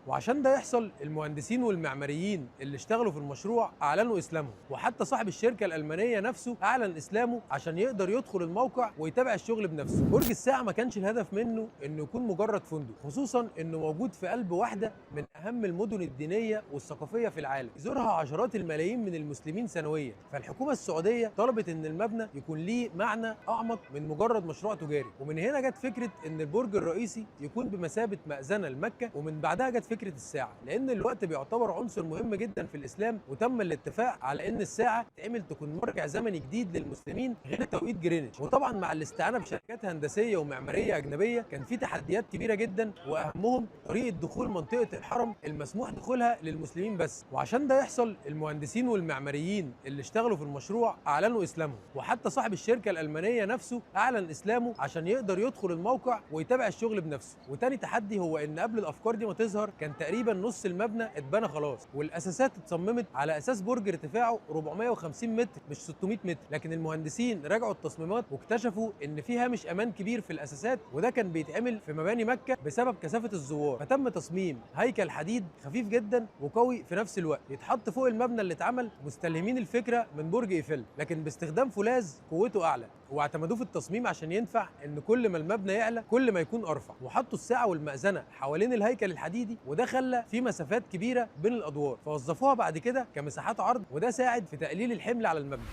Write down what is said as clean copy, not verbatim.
وعشان ده يحصل المهندسين والمعماريين اللي اشتغلوا في المشروع اعلنوا اسلامهم، وحتى صاحب الشركه الالمانيه نفسه اعلن اسلامه عشان يقدر يدخل الموقع ويتابع الشغل بنفسه. برج الساعه ما كانش الهدف منه انه يكون مجرد فندق، خصوصا انه موجود في قلب واحده من اهم المدن الدينيه والثقافيه في العالم، يزورها عشرات الملايين من المسلمين سنويا. فالحكومه السعوديه طلبت ان المبنى يكون ليه معنى اعمق من مجرد مشروع تجاري، ومن هنا جت فكره ان البرج الرئيسي يكون بمثابه مأذنه لمكه، ومن بعدها جت فكره الساعه، لان الوقت بيعتبر عنصر مهم جدا في الاسلام، وتم الاتفاق على ان الساعه تعمل تكون مرجع زمني جديد للمسلمين غير توقيت جرينتش. وطبعا مع الاستعانه بشركات هندسيه ومعماريه اجنبيه كان في تحديات كبيره جدا، واهمهم طريقه دخول منطقه الحرم المسموح دخولها للمسلمين بس. وعشان ده يحصل المهندسين والمعماريين اللي اشتغلوا في المشروع اعلنوا اسلامهم، وحتى صاحب الشركه الالمانيه نفسه اعلن اسلامه عشان يقدر يدخل الموقع ويتابع الشغل بنفسه. وتاني تحدي هو ان قبل الافكار دي ما تظهر كان تقريبا نص المبنى اتبنى خلاص، والاساسات اتصممت على اساس برج ارتفاعه 450 متر مش 600 متر، لكن المهندسين راجعوا التصميمات واكتشفوا ان في هامش امان كبير في الاساسات، وده كان بيتعمل في مباني مكه بسبب كثافه الزوار. فتم تصميم هيكل حديد خفيف جدا وقوي في نفس الوقت يتحط فوق المبنى اللي اتعمل، مستلهمين الفكره من برج ايفل لكن باستخدام فولاذ قوته اعلى، واعتمدوه في التصميم عشان ينفع ان كل ما المبنى يعلى كل ما يكون ارفع. وحطوا الساعه والمأذنه حوالين الهيكل الحديدي، وده خلى في مسافات كبيره بين الادوار، فوظفوها بعد كده كمساحات عرض، وده ساعد في تقليل الحمل على المبنى.